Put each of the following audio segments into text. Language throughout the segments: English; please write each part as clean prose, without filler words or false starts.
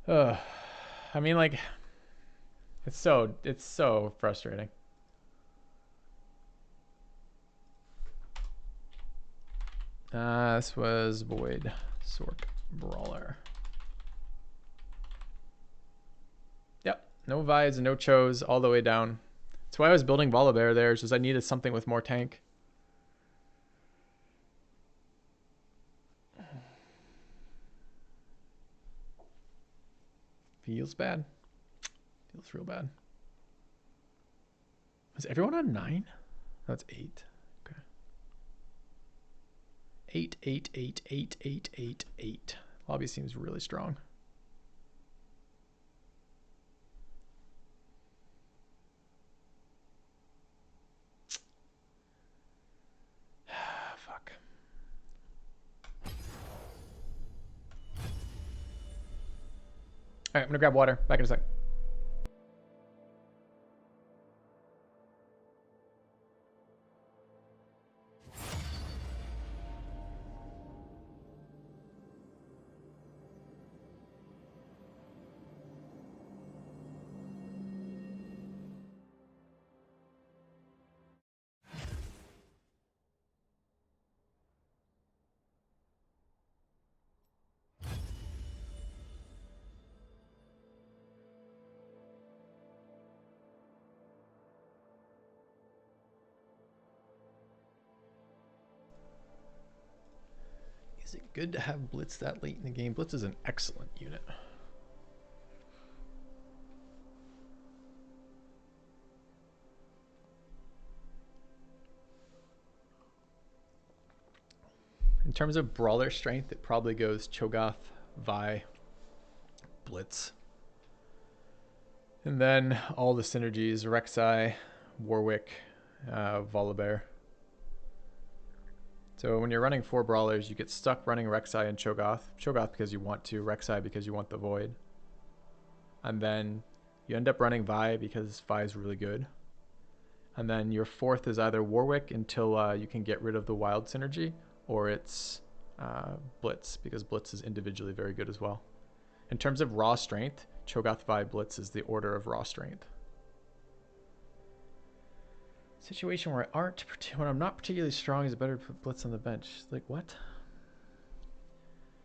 I mean, like, it's so frustrating. This was Void Sork Brawler. Yep, no Vides and no Chos all the way down. That's why I was building Volibear there, is just I needed something with more tank. Feels bad. Feels real bad. Is everyone on 9? That's 8. Okay. 8, 8, 8, 8, 8, 8, 8. Lobby seems really strong. Fuck. Alright, I'm gonna grab water. Back in a sec. Is it good to have Blitz that late in the game? Blitz is an excellent unit. In terms of brawler strength, it probably goes Cho'Gath, Vi, Blitz. And then all the synergies, Rek'Sai, Warwick, Volibear. So when you're running 4 brawlers, you get stuck running Rek'Sai and Cho'Gath. Cho'Gath because you want to, Rek'Sai because you want the Void. And then you end up running Vi because Vi is really good. And then your 4th is either Warwick until you can get rid of the wild synergy, or it's Blitz because Blitz is individually very good as well. In terms of raw strength, Cho'Gath, Vi, Blitz is the order of raw strength. Situation where when I'm not particularly strong is better to put Blitz on the bench. Like, what?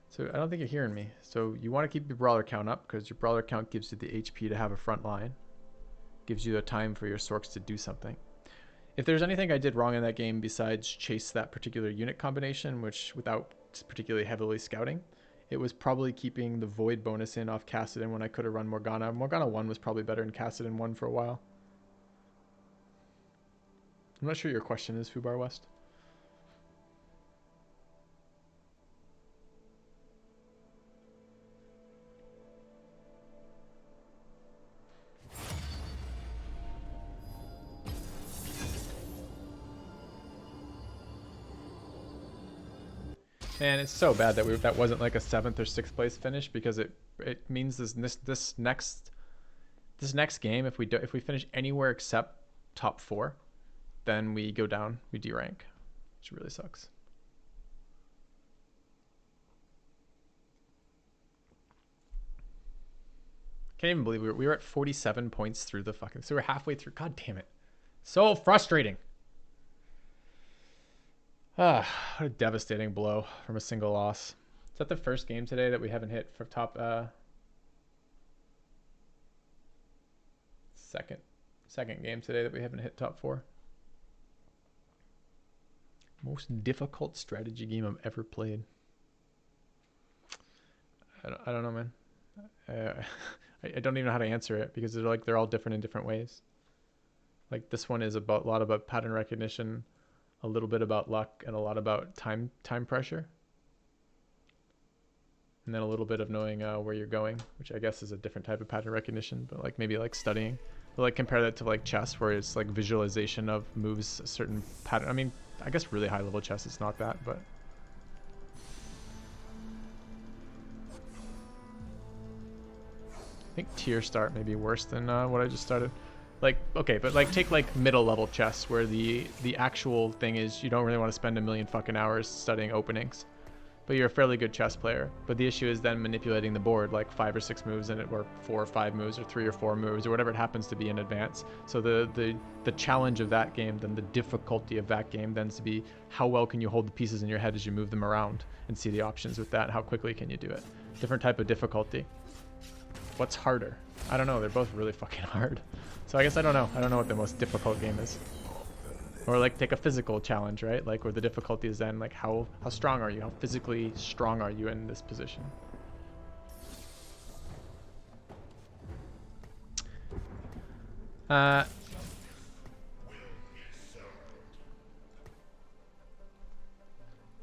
So I don't think you're hearing me. So you want to keep your brawler count up because your brawler count gives you the HP to have a front line. Gives you the time for your Sorks to do something. If there's anything I did wrong in that game besides chase that particular unit combination, which without particularly heavily scouting, it was probably keeping the Void bonus in off Kassadin when I could have run Morgana. Morgana 1 was probably better than Kassadin 1 for a while. I'm not sure your question is, Fubar West. And it's so bad that that wasn't like a 7th or 6th place finish, because it means this next game, if we finish anywhere except top 4, then we go down, we derank, which really sucks. Can't even believe we were at 47 points through the fucking, so we're halfway through. God damn it, so frustrating. What a devastating blow from a single loss. Is that the first game today that we haven't hit for top second game today that we haven't hit top 4? Most difficult strategy game I've ever played. I don't know, man. I don't even know how to answer it because they're all different in different ways. Like this one is a lot about pattern recognition, a little bit about luck, and a lot about time pressure, and then a little bit of knowing where you're going, which I guess is a different type of pattern recognition, but like maybe like studying. But like compare that to like chess, where it's like visualization of moves, a certain pattern. I mean, I guess really high level chess it's not that, but I think tier start may be worse than what I just started. Like, okay, but like take like middle level chess, where the actual thing is you don't really want to spend a million fucking hours studying openings. but you're a fairly good chess player. But the issue is then manipulating the board, like 5 or 6 moves in it, or 4 or 5 moves, or 3 or 4 moves, or whatever it happens to be in advance. So the challenge of that game, then the difficulty of that game, tends to be how well can you hold the pieces in your head as you move them around and see the options with that. How quickly can you do it? Different type of difficulty. What's harder? I don't know. They're both really fucking hard. So I guess I don't know. I don't know what the most difficult game is. Or like take a physical challenge, right? Like where the difficulty is then like how strong are you? How physically strong are you in this position?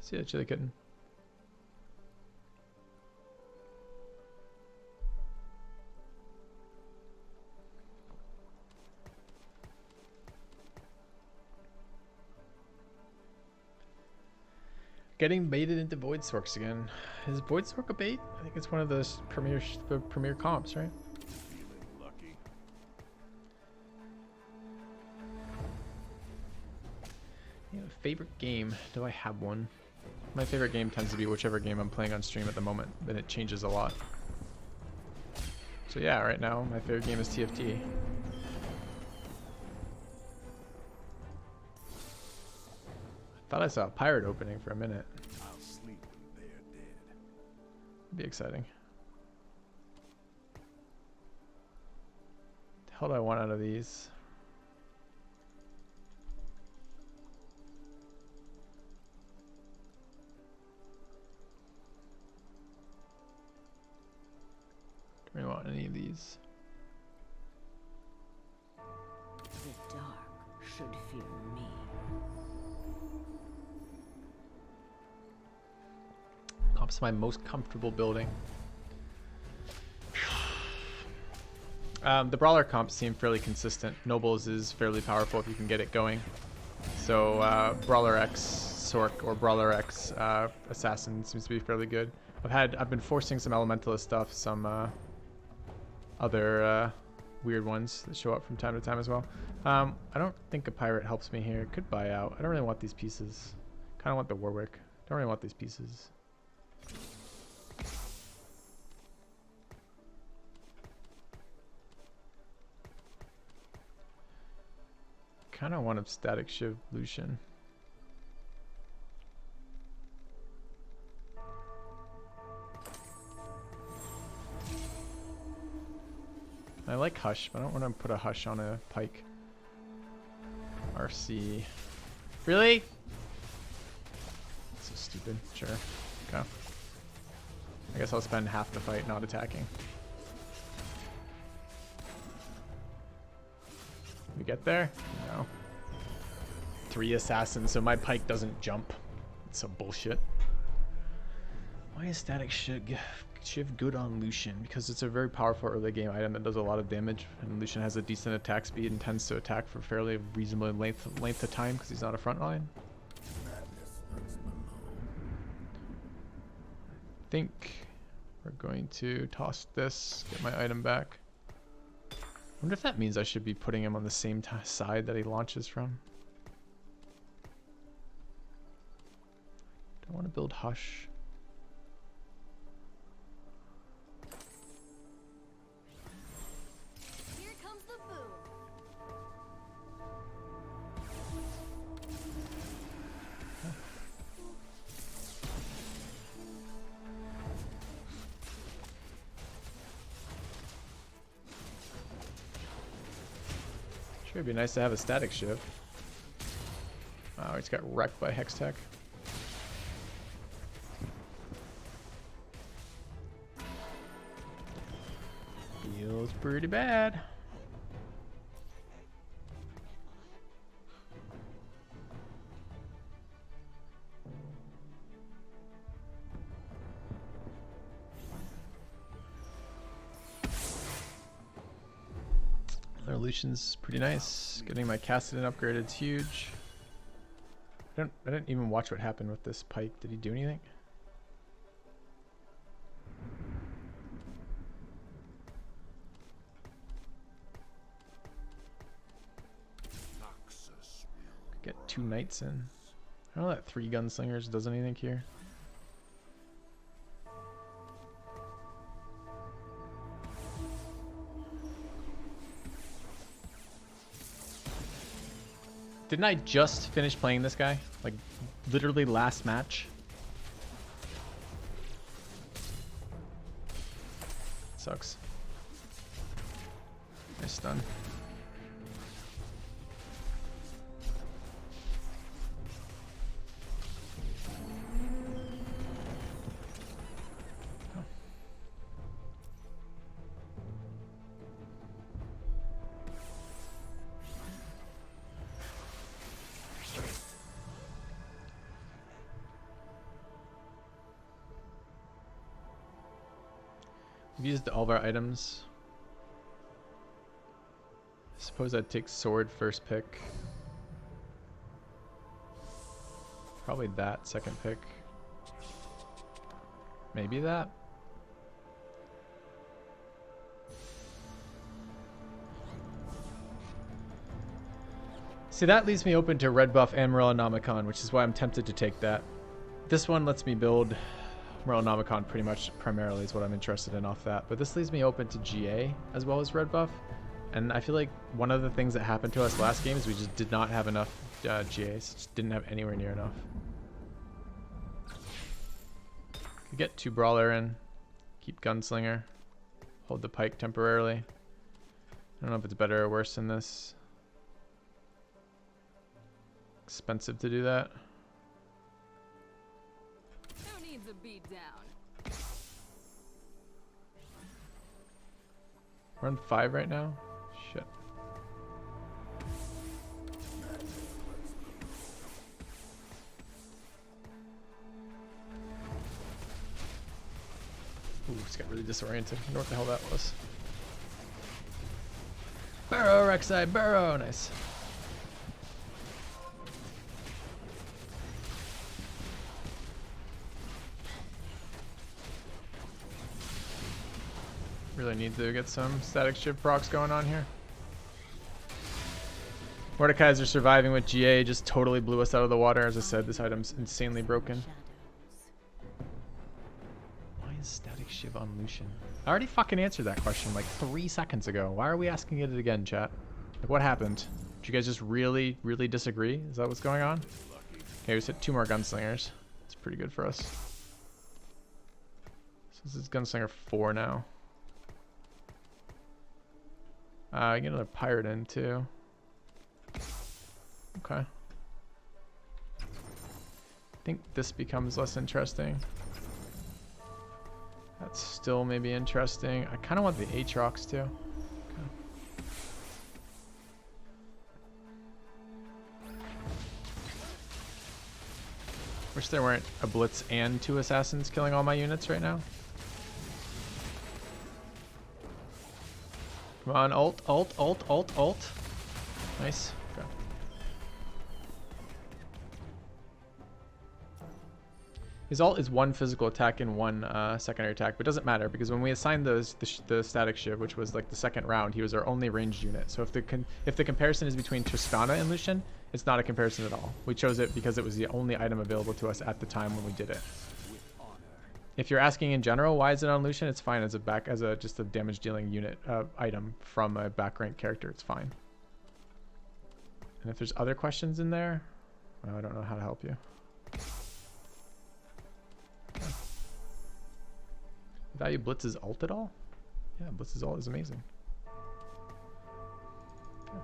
See that chili kitten. Getting baited into Void Sorks again. Is Void Sork a bait? I think it's one of those premier comps, right? Yeah, favorite game? Do I have one? My favorite game tends to be whichever game I'm playing on stream at the moment. Then it changes a lot. So yeah, right now my favorite game is TFT. Thought I saw a pirate opening for a minute. I'll sleep when they are dead. Be exciting. The hell do I want out of these? Do we want any of these? The dark should fear me. Comp's my most comfortable building. The brawler comps seem fairly consistent. Nobles is fairly powerful if you can get it going. So brawler X Sork or brawler X assassin seems to be fairly good. I've been forcing some elementalist stuff, some other weird ones that show up from time to time as well. I don't think a pirate helps me here. Could buy out. I don't really want these pieces. Kind of want the Warwick. Don't really want these pieces. Kind of want a static shiv Lucian. I like Hush, but I don't want to put a Hush on a Pike. RC. Really? So stupid. Sure. Okay. I guess I'll spend half the fight not attacking. We get there? No. 3 assassins, so my Pike doesn't jump. It's some bullshit. Why is static shiv good on Lucian? Because it's a very powerful early game item that does a lot of damage, and Lucian has a decent attack speed and tends to attack for fairly reasonable length of time because he's not a front line. I think we're going to toss this, get my item back. I wonder if that means I should be putting him on the same side that he launches from. Do I want to build Hush? Here comes the boom. Sure, it'd be nice to have a static shiv. Oh, he's got wrecked by Hextech. Feels pretty bad. Lucian's pretty nice. Getting my Cassidon upgraded is huge. I didn't even watch what happened with this Pike. Did he do anything? Get 2 knights in. I don't know that 3 gunslingers does anything here. Didn't I just finish playing this guy? Like, literally last match? Sucks. Nice stun. We've used all of our items. I suppose I'd take sword first pick. Probably that second pick. Maybe that. See, that leaves me open to red buff and Morellonomicon, which is why I'm tempted to take that. This one lets me build Morellonomicon pretty much primarily is what I'm interested in off that. But this leaves me open to GA as well as red buff. And I feel like one of the things that happened to us last game is we just did not have enough GAs. Just didn't have anywhere near enough. Could get 2 Brawler in. Keep Gunslinger. Hold the Pike temporarily. I don't know if it's better or worse than this. Expensive to do that. Who needs a beat down? We're on 5 right now? Shit. Ooh, just got really disoriented. I don't know what the hell that was. Burrow, Rek'Sai, burrow! Nice. Really need to get some static shift procs going on here. Mordekaiser surviving with GA just totally blew us out of the water. As I said, this item's insanely broken. Why is static shiv on Lucian? I already fucking answered that question like 3 seconds ago. Why are we asking it again, chat? Like, what happened? Did you guys just really disagree? Is that what's going on? Okay, we just hit 2 more gunslingers. It's pretty good for us. So this is gunslinger 4 now. Get another pirate in too. Okay. I think this becomes less interesting. That's still maybe interesting. I kind of want the Aatrox too. Okay. Wish there weren't a Blitz and 2 Assassins killing all my units right now. Come on, ult. Nice. Okay. His ult is 1 physical attack and 1 secondary attack, but it doesn't matter because when we assigned the static shiv, which was like the second round, he was our only ranged unit. So if the comparison is between Tristana and Lucian, it's not a comparison at all. We chose it because it was the only item available to us at the time when we did it. If you're asking in general, why is it on Lucian? It's fine as just a damage dealing unit item from a back rank character. It's fine. And if there's other questions in there, well, I don't know how to help you. Okay. Value Blitz's ult at all? Yeah, Blitz's ult is amazing. Okay.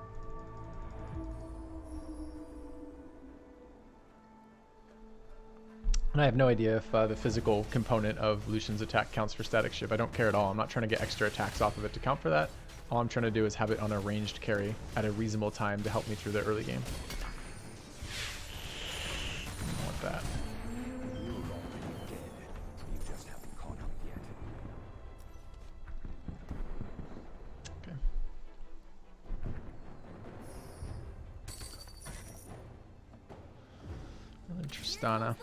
And I have no idea if the physical component of Lucian's attack counts for static shiv. I don't care at all. I'm not trying to get extra attacks off of it to count for that. All I'm trying to do is have it on a ranged carry at a reasonable time to help me through the early game. I want that. Okay. Tristana.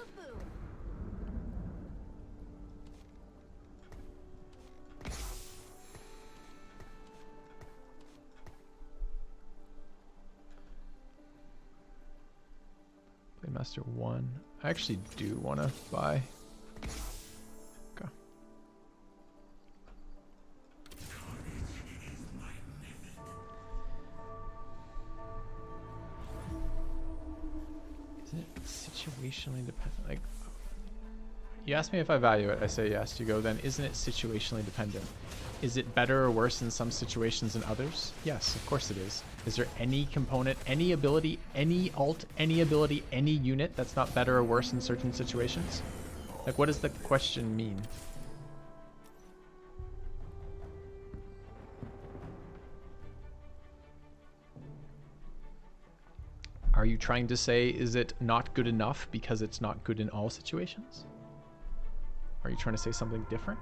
Master 1. I actually do want to buy. Okay. situationally dependent. Like, you ask me if I value it, I say yes. You go, then isn't it situationally dependent? Is it better or worse in some situations than others? Yes, of course it is. Is there any component, any ability, any alt, any ability, any unit that's not better or worse in certain situations? Like, what does the question mean? Are you trying to say, is it not good enough because it's not good in all situations? Are you trying to say something different?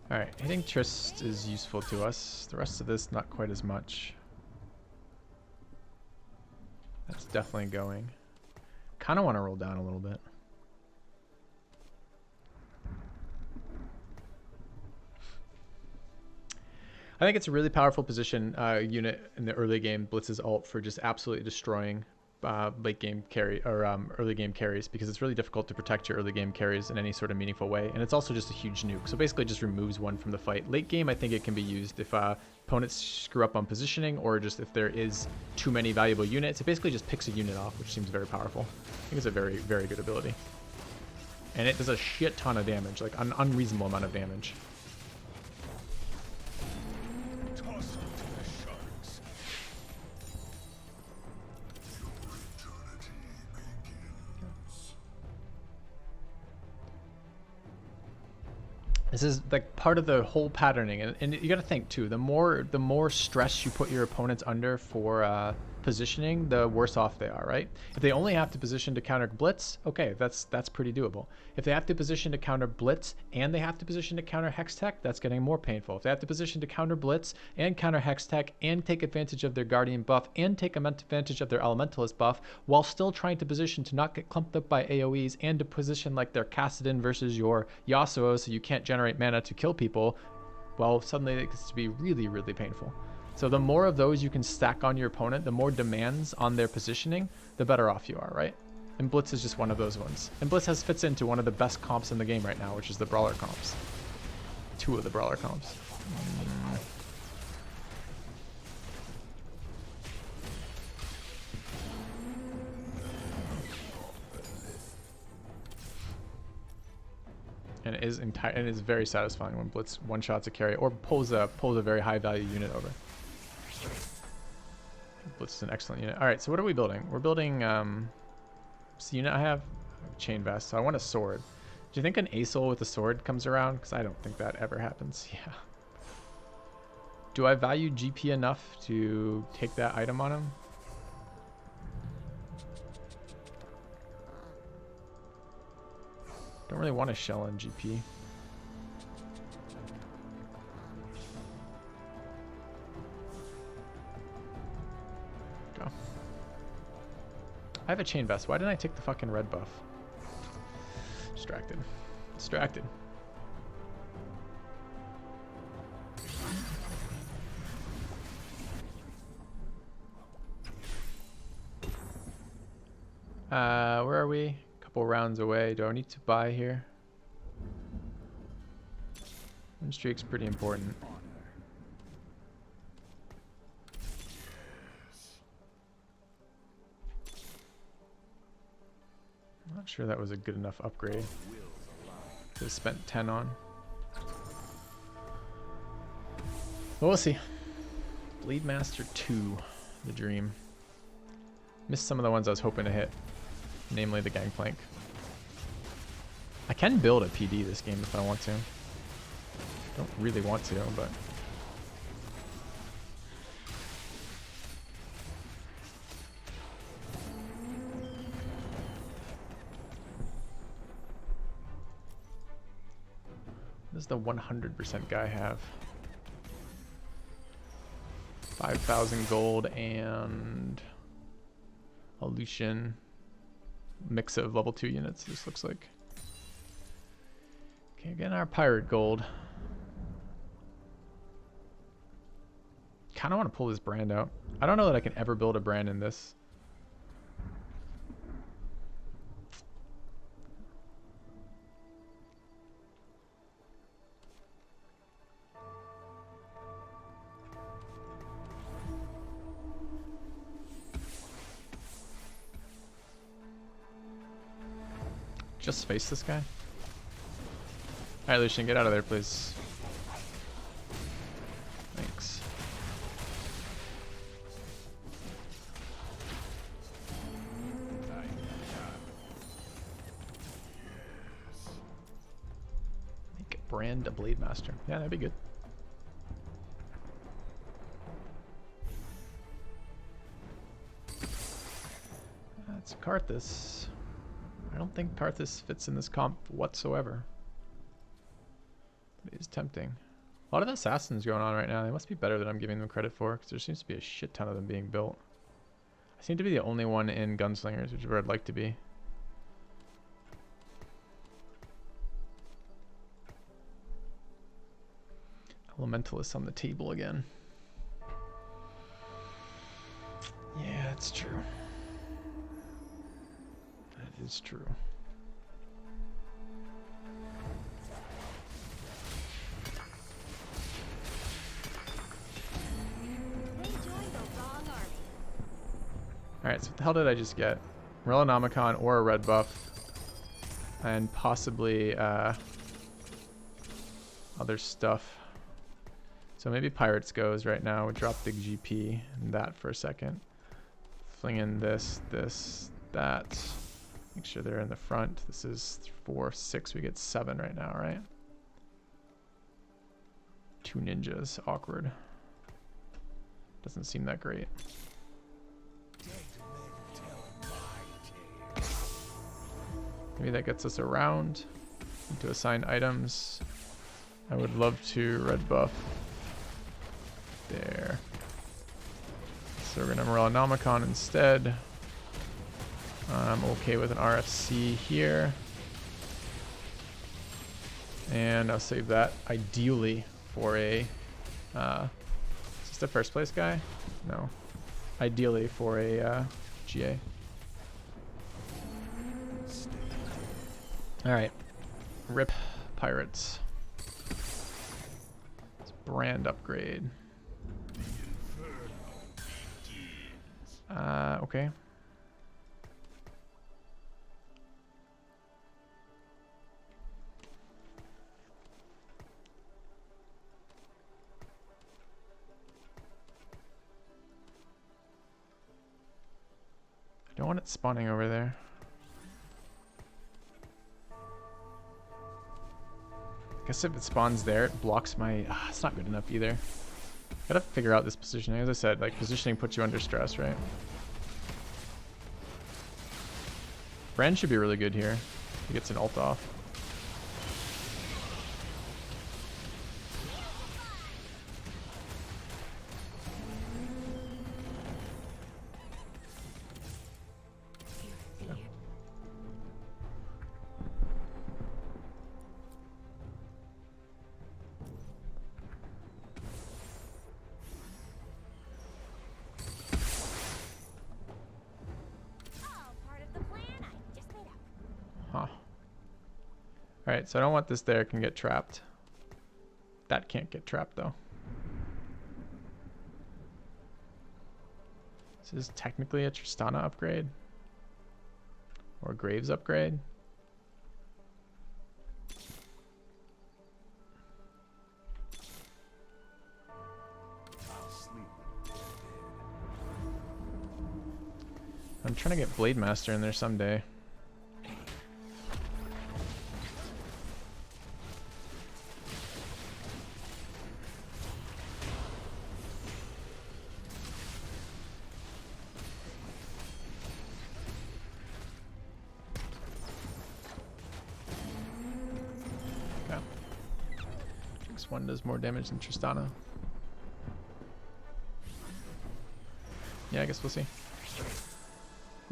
Alright, hitting Trist is useful to us. The rest of this, not quite as much. That's definitely going. Kind of want to roll down a little bit. I think it's a really powerful position unit in the early game. Blitz's ult for just absolutely destroying late game carry or early game carries, because it's really difficult to protect your early game carries in any sort of meaningful way, and it's also just a huge nuke. So basically, just removes one from the fight. Late game, I think it can be used if opponents screw up on positioning, or just if there is too many valuable units. It basically just picks a unit off, which seems very powerful. I think it's a very, very good ability, and it does a shit ton of damage, like an unreasonable amount of damage. This is like part of the whole patterning, and you got to think too. The more stress you put your opponents under for positioning, the worse off they are, right? If they only have to position to counter blitz, okay, that's pretty doable. If they have to position to counter blitz and they have to position to counter hex tech, that's getting more painful. If they have to position to counter blitz and counter hex tech and take advantage of their guardian buff and take advantage of their elementalist buff while still trying to position to not get clumped up by AoEs and to position like their Kassadin versus your Yasuo so you can't generate mana to kill people, well, suddenly it gets to be really, really painful. So the more of those you can stack on your opponent, the more demands on their positioning, the better off you are, right? And Blitz is just one of those ones. And Blitz fits into one of the best comps in the game right now, which is the Brawler comps. Two of the Brawler comps. And it is very satisfying when Blitz one-shots a carry or pulls a very high-value unit over. Blitz is an excellent unit. All right, so what are we building? We're building this unit I have chain vest. So I want a sword. Do you think an Acel with a sword comes around? Because I don't think that ever happens. Yeah. Do I value GP enough to take that item on him? Don't really want to shell on GP. Go. I have a chain vest. Why didn't I take the fucking red buff? Distracted. Distracted. Where are we? Couple rounds away. Do I need to buy here? Win streak's pretty important. I'm not sure that was a good enough upgrade to spend 10 on. But we'll see. Bleed Master 2, the dream. Missed some of the ones I was hoping to hit, namely the Gangplank. I can build a PD this game if I want to. Don't really want to, but... What does the 100% guy have? 5,000 gold and a Lucian mix of level 2 units, this looks like. Okay, getting our pirate gold. Kind of want to pull this brand out. I don't know that I can ever build a brand in this. just face this guy? Alright, Lucian, get out of there, please. Thanks. Make a brand a Blade Master. Yeah, that'd be good. That's Karthus. I don't think Karthus fits in this comp whatsoever. But it is tempting. A lot of assassins going on right now. They must be better than I'm giving them credit for, because there seems to be a shit ton of them being built. I seem to be the only one in Gunslingers, which is where I'd like to be. Elementalists on the table again. Yeah, it's true. That is true. Alright, so what the hell did I just get? Morellonomicon or a red buff. And possibly other stuff. So maybe Pirates goes right now. We drop big GP and that for a second. Fling in this, that. Make sure they're in the front. This is 4, 6. We get 7 right now, right? 2 ninjas. Awkward. Doesn't seem that great. Maybe that gets us around to assign items. I would love to red buff there. So we're gonna Morellonomicon instead. I'm okay with an RFC here. And I'll save that ideally for a, is this the first place guy? No. Ideally for a GA. Alright. Rip Pirates. It's brand upgrade. Okay. I don't want it spawning over there. I guess if it spawns there, it blocks my... it's not good enough either. Gotta figure out this positioning. As I said, like, positioning puts you under stress, right? Brand should be really good here. He gets an ult off. Alright, so I don't want this there, it can get trapped. That can't get trapped though. This is technically a Tristana upgrade. Or Graves upgrade. I'm trying to get Blade Master in there someday. One does more damage than Tristana. Yeah, I guess we'll see.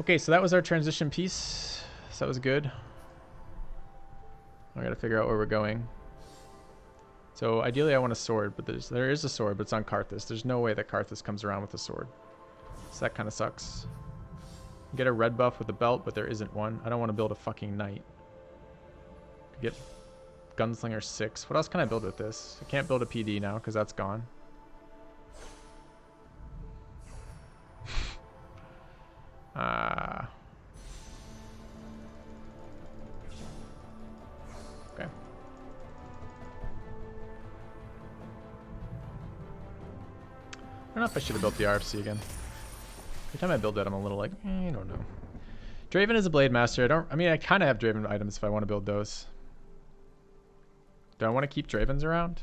Okay, so that was our transition piece. So that was good. I gotta figure out where we're going. So ideally I want a sword, but there is a sword, but it's on Karthus. There's no way that Karthus comes around with a sword. So that kind of sucks. Get a red buff with a belt, but there isn't one. I don't want to build a fucking knight. Get Gunslinger 6. What else can I build with this? I can't build a PD now because that's gone. don't know if I should have built the RFC again. Every time I build that, I'm a little like, I don't know. Draven is a Blade Master. I mean, I kind of have Draven items if I want to build those. Do I want to keep Dravens around?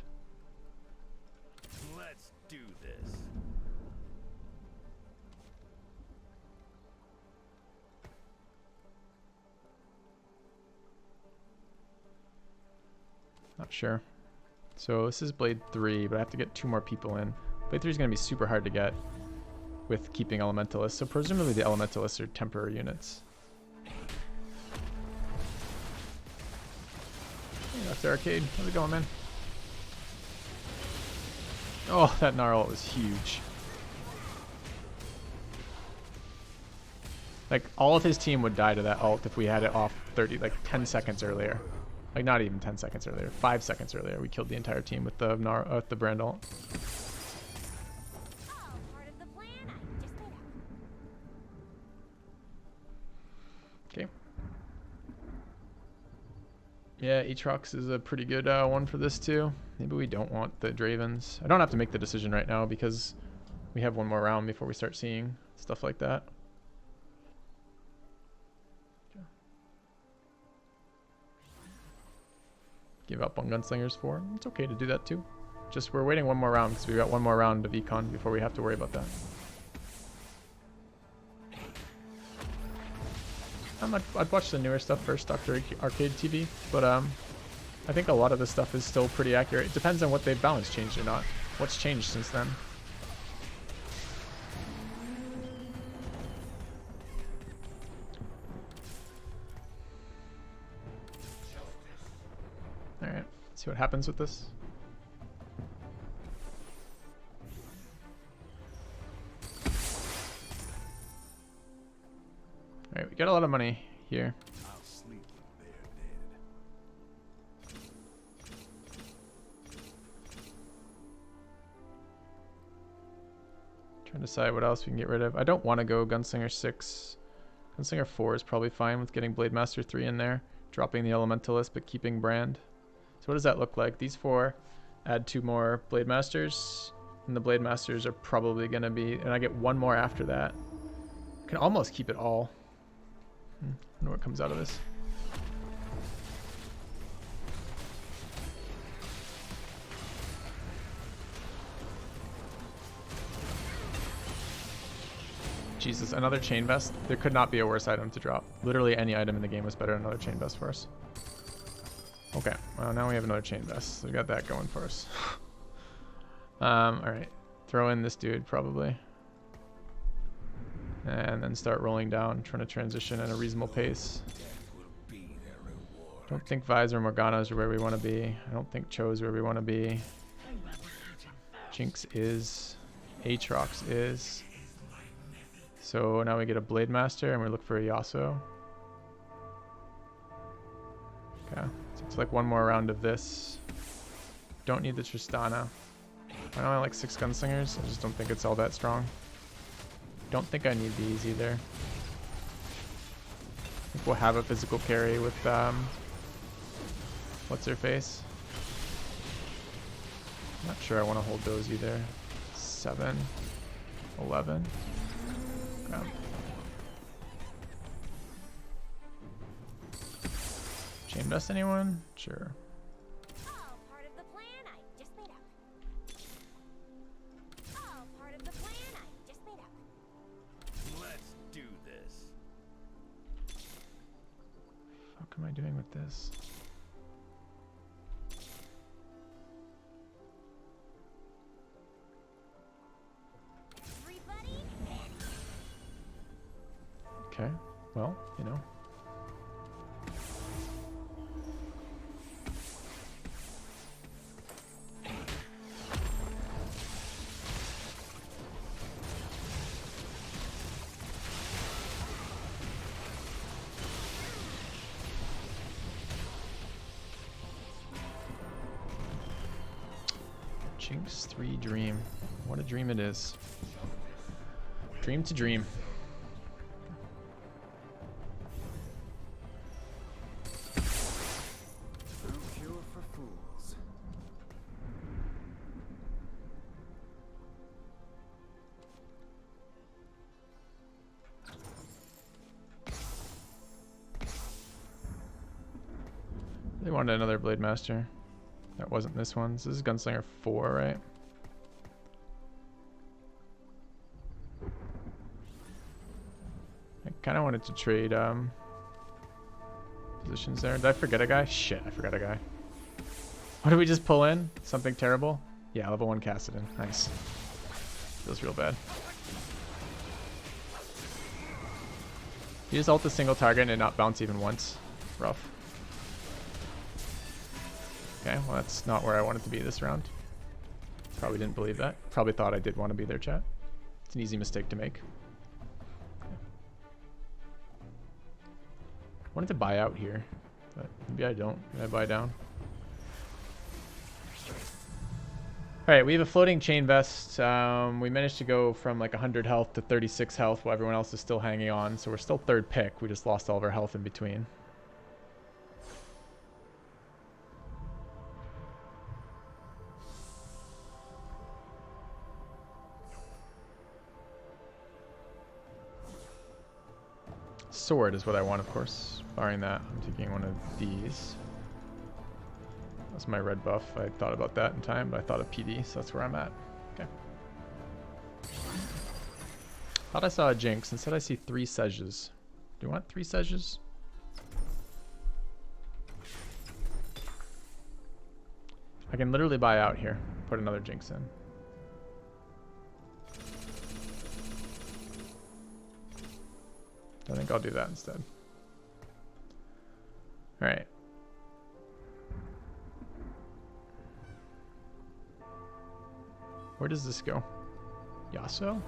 Let's do this. Not sure. So this is Blade 3, but I have to get 2 more people in. Blade 3 is going to be super hard to get with keeping Elementalists. So presumably the Elementalists are temporary units. Hey, that's the arcade. How's it going, man? Oh, that Gnarl was huge. Like, all of his team would die to that ult if we had it off 10 seconds earlier. Like, not even 10 seconds earlier. 5 seconds earlier, we killed the entire team with the the Brand ult. Okay. Yeah, Aatrox is a pretty good one for this too. Maybe we don't want the Dravens. I don't have to make the decision right now because we have one more round before we start seeing stuff like that. Give up on Gunslingers 4. It's okay to do that too. Just we're waiting one more round because we got one more round of Econ before we have to worry about that. I'd watch the newer stuff first after Arcade TV, but I think a lot of the stuff is still pretty accurate. It depends on what they've balanced changed or not. What's changed since then? Alright, see what happens with this. Alright, we got a lot of money here. I'll sleep when they're dead. Trying to decide what else we can get rid of. I don't want to go Gunslinger 6. Gunslinger 4 is probably fine with getting Blade Master 3 in there. Dropping the Elementalist, but keeping Brand. So what does that look like? These 4 add 2 more Blade Masters. And the Blade Masters are probably going to be... And I get 1 more after that. I can almost keep it all. I wonder what comes out of this. Jesus, another Chain Vest? There could not be a worse item to drop. Literally any item in the game was better than another Chain Vest for us. Okay, well now we have another Chain Vest, so we got that going for us. Alright, throw in this dude probably. And then start rolling down, trying to transition at a reasonable pace. Don't think Visor Morgana's are where we want to be. I don't think Cho's where we want to be. Jinx is. Aatrox is. So now we get a Blade Master and we look for a Yasuo. Okay, so it's like one more round of this. Don't need the Tristana. I only like 6 Gunslingers. I just don't think it's all that strong. Don't think I need these either. I think we'll have a physical carry with what's her face? I'm not sure I want to hold those either. 7, 11. Okay. Chain Dust anyone? Sure. All part of the plan I just made up. All part of the plan I just made up. Let's do this. What am I doing with this? Everybody, Okay, well, you know. Jinx 3 Dream. What a dream it is. Dream to dream. No cure for fools. They wanted another Blade Master. That wasn't this one. So this is Gunslinger 4, right? I kind of wanted to trade positions there. Did I forget a guy? Shit, I forgot a guy. What did we just pull in? Something terrible? Yeah, level 1 Cassidon. Nice. Feels real bad. You just ult a single target and not bounce even once. Rough. Okay, well that's not where I wanted to be this round. Probably didn't believe that. Probably thought I did want to be there, chat. It's an easy mistake to make. I wanted to buy out here, but maybe I don't. Can I buy down? Alright, we have a floating chain vest. We managed to go from like 100 health to 36 health while everyone else is still hanging on. So we're still third pick. We just lost all of our health in between. Sword is what I want, of course. Barring that, I'm taking one of these. That's my red buff. I thought about that in time, but I thought of PD, so that's where I'm at. Okay. Thought I saw a Jinx. Instead I see 3 Sedges. Do you want 3 Sedges? I can literally buy out here. Put another Jinx in. I think I'll do that instead. Alright. Where does this go? Yasuo?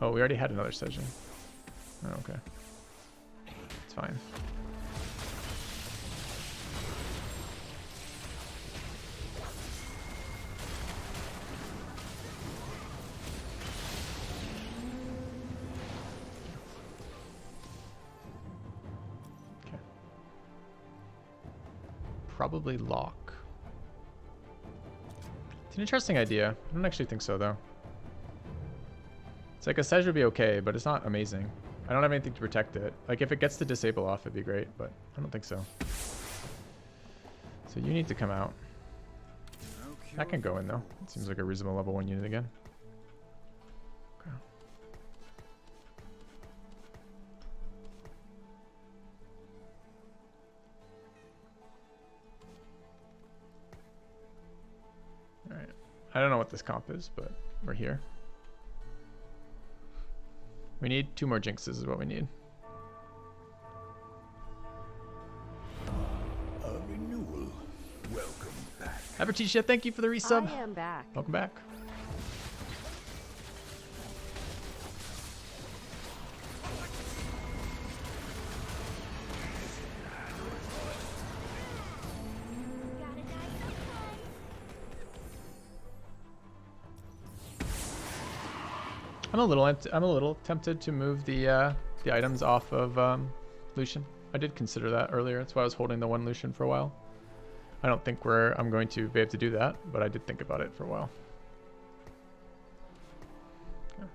Oh, we already had another session. Oh, okay. It's fine. Okay. Probably lock. It's an interesting idea. I don't actually think so, though. It's like a Sedge would be okay, but it's not amazing. I don't have anything to protect it. Like, if it gets to disable off, it'd be great, but I don't think so. So you need to come out. That can go in, though. It seems like a reasonable level 1 unit again. Okay. Alright. I don't know what this comp is, but we're here. We need 2 more Jinxes is what we need. A renewal. Welcome back. Abertisha, thank you for the resub. I am back. Welcome back. Gotta die sometime. I'm a little tempted to move the items off of Lucian. I did consider that earlier. That's why I was holding the 1 Lucian for a while. I don't think I'm going to be able to do that, but I did think about it for a while. Yeah.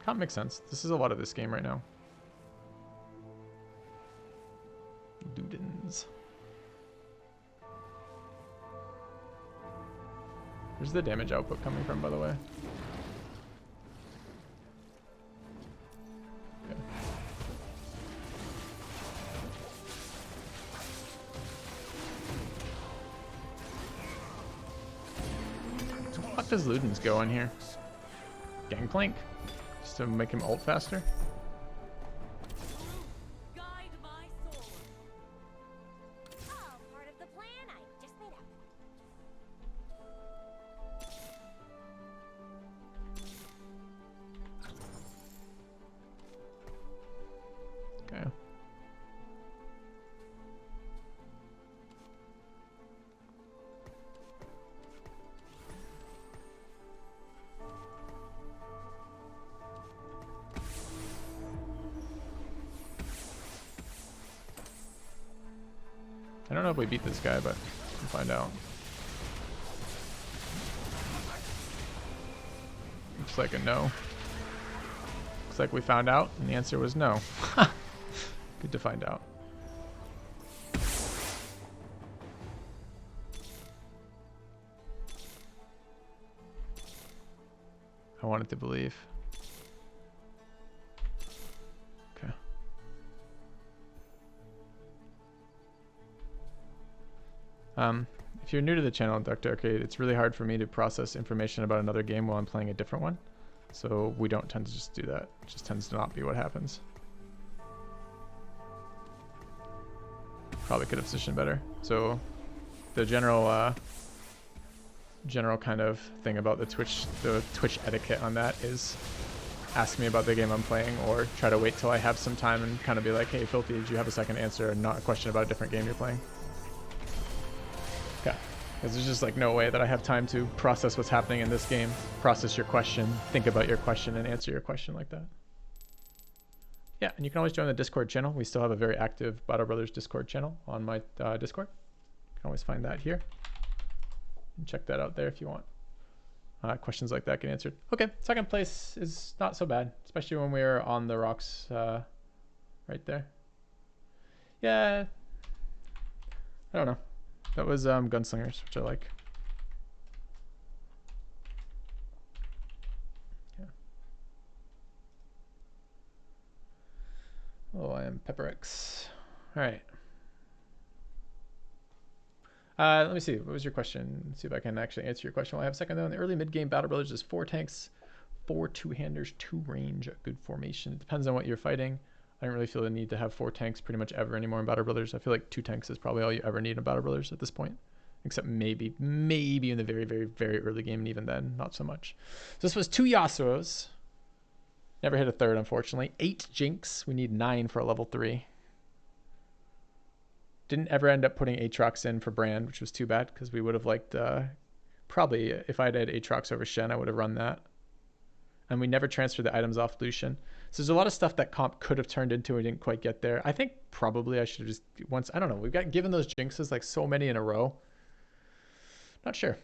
Can't make sense. This is a lot of this game right now. Ludens. Where's the damage output coming from, by the way? Okay. What does Ludens go in here? Gangplank? Just to make him ult faster? Guide my sword. All part of the plan I just made up. Okay. I don't know if we beat this guy, but we'll find out. Looks like a no. Looks like we found out, and the answer was no. Good to find out. I wanted to believe. Okay. If you're new to the channel, Dr. Arcade, it's really hard for me to process information about another game while I'm playing a different one. So we don't tend to just do that. It just tends to not be what happens. Probably could have positioned better. So the general kind of thing about the Twitch etiquette on that is ask me about the game I'm playing, or try to wait till I have some time and kind of be like, hey, Filthy, did you have a second answer and not a question about a different game you're playing? Okay. Because there's just like no way that I have time to process what's happening in this game, process your question, think about your question, and answer your question like that. Yeah, and you can always join the Discord channel. We still have a very active Battle Brothers Discord channel on my Discord. You can always find that here. And check that out there if you want. Questions like that get answered. Okay, second place is not so bad, especially when we're on the rocks right there. Yeah, I don't know. That was Gunslingers, which I like. Yeah. Oh, I am PepperX. All right. Let me see. What was your question? Let's see if I can actually answer your question while I have a second though. In the early mid-game Battle Brothers, there's 4 tanks, 4 two-handers, 2 range, good formation. It depends on what you're fighting. I don't really feel the need to have 4 tanks pretty much ever anymore in Battle Brothers. I feel like 2 tanks is probably all you ever need in Battle Brothers at this point. Except maybe in the very, very, very early game, and even then, not so much. So this was 2 Yasuos. Never hit a third, unfortunately. 8 Jinx. We need 9 for a level 3. Didn't ever end up putting Aatrox in for Brand, which was too bad, because we would have liked, probably, if I'd had Aatrox over Shen, I would have run that. And we never transferred the items off Lucian. So there's a lot of stuff that comp could have turned into, we didn't quite get there. I think probably I should have just, once, I don't know, we've got given those Jinxes like so many in a row. Not sure.